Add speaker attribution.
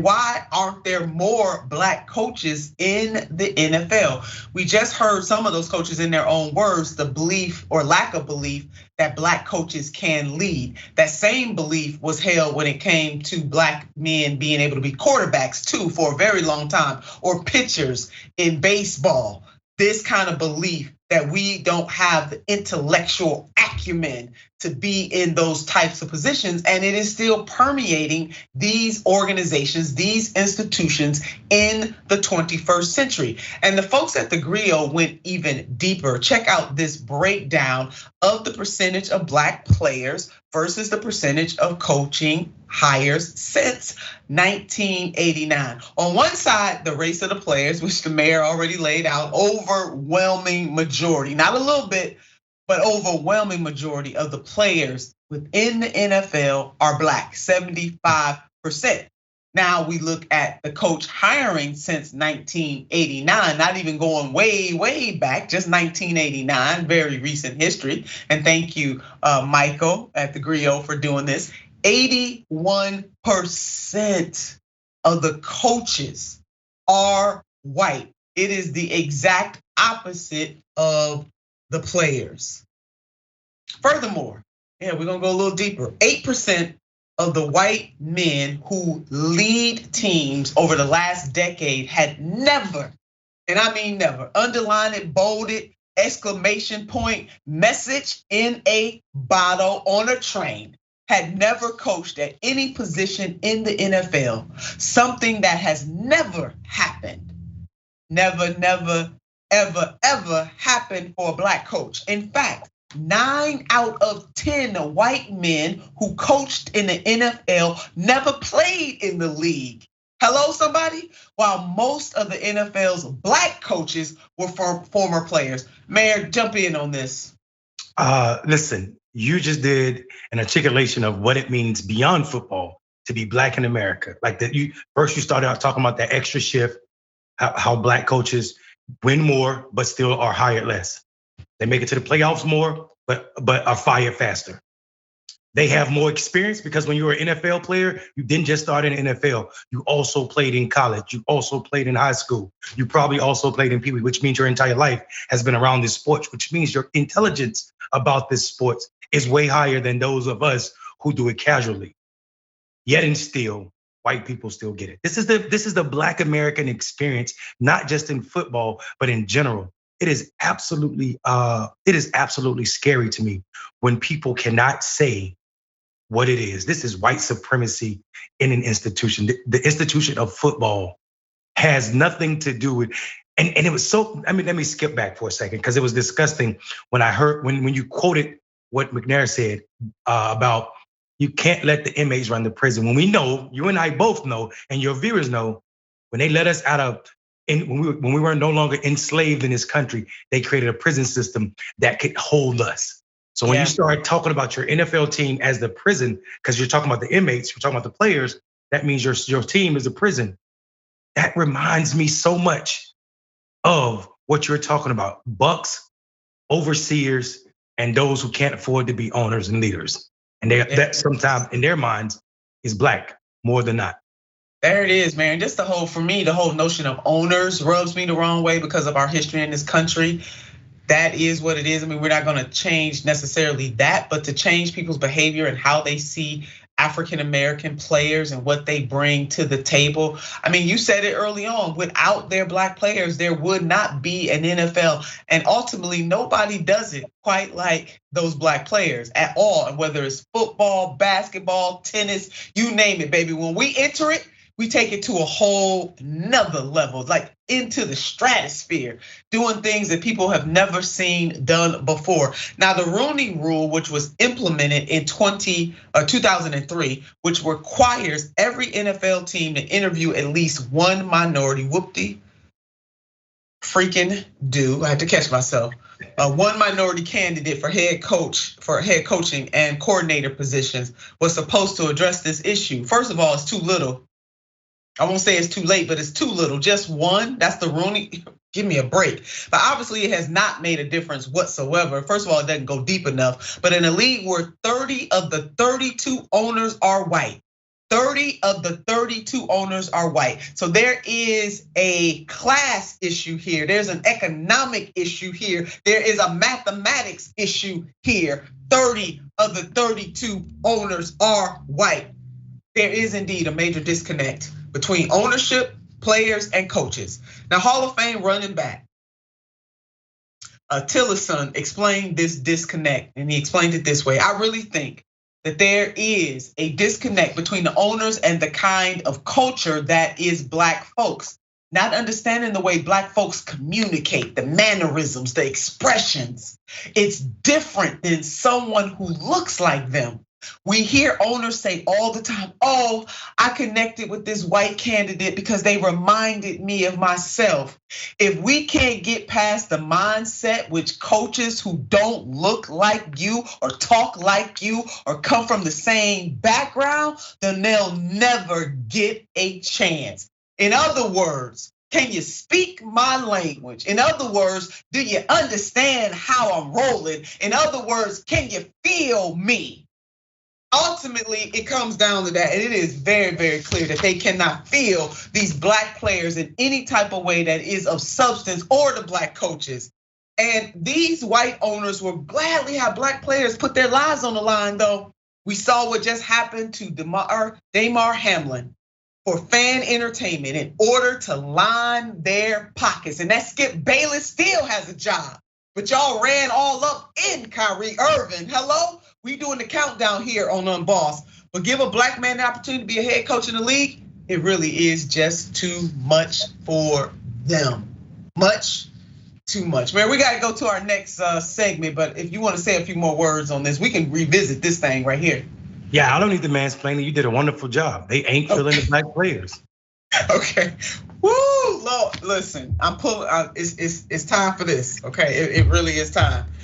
Speaker 1: Why aren't there more black coaches in the NFL? We just heard some of those coaches in their own words, the belief or lack of belief that black coaches can lead. That same belief was held when it came to black men being able to be quarterbacks too for a very long time, or pitchers in baseball. This kind of belief that we don't have the intellectual acumen to be in those types of positions, and it is still permeating these organizations, these institutions in the 21st century. And the folks at the Griot went even deeper. Check out this breakdown of the percentage of black players versus the percentage of coaching hires since 1989. On one side, the race of the players, which the mayor already laid out, overwhelming majority, not a little bit, but overwhelming majority of the players within the NFL are black, 75%. Now we look at the coach hiring since 1989, not even going way, way back, just 1989, very recent history. And thank you, Michael at the Griot for doing this. 81% of the coaches are white. It is the exact opposite of the players. Furthermore, we're gonna go a little deeper. 8% of the white men who lead teams over the last decade had never, and I mean never, underline it, bold it, exclamation point, message in a bottle on a train, had never coached at any position in the NFL, something that has never happened. Never, never, ever happened for a black coach. In fact, 9 out of 10 white men who coached in the NFL never played in the league. Hello, somebody? While most of the NFL's black coaches were former players. Mayor, jump in on this.
Speaker 2: Listen, you just did an articulation of what it means beyond football to be black in America. Like that, you started out talking about that extra shift, how black coaches win more but still are hired less. They make it to the playoffs more, but are fired faster. They have more experience because when you were an NFL player, you didn't just start in the NFL. You also played in college. You also played in high school. You probably also played in Pee Wee, which means your entire life has been around this sport, which means your intelligence about this sport is way higher than those of us who do it casually. Yet and still, white people still get it. This is the Black American experience, not just in football, but in general. It is absolutely scary to me when people cannot say what it is. This is white supremacy in an institution. The institution of football has nothing to do with, and it was so, I mean, let me skip back for a second, because it was disgusting when I heard, when you quoted what McNair said about you can't let the inmates run the prison. When we know, you and I both know, and your viewers know, when they let us out of, when we were no longer enslaved in this country, they created a prison system that could hold us. So when you start talking about your NFL team as the prison, because you're talking about the inmates, you're talking about the players, that means your team is a prison. That reminds me so much of what you're talking about. Bucks, overseers, and those who can't afford to be owners and leaders. And that sometimes in their minds is black more than not.
Speaker 1: There it is, man. Just for me, the whole notion of owners rubs me the wrong way because of our history in this country. That is what it is. I mean, we're not gonna change necessarily that, but to change people's behavior and how they see African-American players and what they bring to the table. I mean, you said it early on, without their black players, there would not be an NFL. And ultimately, nobody does it quite like those black players at all. And whether it's football, basketball, tennis, you name it, baby. When we enter it, we take it to a whole nother level, like into the stratosphere, doing things that people have never seen done before. Now, the Rooney Rule, which was implemented in 2003, which requires every NFL team to interview at least one minority, freaking do, I had to catch myself, one minority candidate for head coaching and coordinator positions was supposed to address this issue. First of all, it's too little. I won't say it's too late, but it's too little. Just one, that's the Rooney, give me a break. But obviously it has not made a difference whatsoever. First of all, it doesn't go deep enough. But in a league where 30 of the 32 owners are white, 30 of the 32 owners are white. So there is a class issue here. There's an economic issue here. There is a mathematics issue here. 30 of the 32 owners are white. There is indeed a major disconnect between ownership, players, and coaches. Now, Hall of Fame running back Tillerson explained this disconnect, and he explained it this way. I really think that there is a disconnect between the owners and the kind of culture that is Black folks. Not understanding the way Black folks communicate, the mannerisms, the expressions. It's different than someone who looks like them. We hear owners say all the time, oh, I connected with this white candidate because they reminded me of myself. If we can't get past the mindset which coaches who don't look like you or talk like you or come from the same background, then they'll never get a chance. In other words, can you speak my language? In other words, do you understand how I'm rolling? In other words, can you feel me? Ultimately, it comes down to that, and it is very, very clear that they cannot feel these Black players in any type of way that is of substance, or the Black coaches. And these white owners will gladly have Black players put their lives on the line, though. We saw what just happened to Damar Hamlin for fan entertainment in order to line their pockets. And that Skip Bayless still has a job, but y'all ran all up in Kyrie Irving. Hello? We doing the countdown here on Unbossed, but give a Black man the opportunity to be a head coach in the league, it really is just too much for them. Much too much. Man, we gotta go to our next segment, but if you wanna say a few more words on this, we can revisit this thing right here.
Speaker 2: Yeah, I don't need the mansplaining. You did a wonderful job. They ain't feeling the Black players.
Speaker 1: Okay. Woo, Lord, listen, I'm pulling. It's time for this. Okay, it really is time.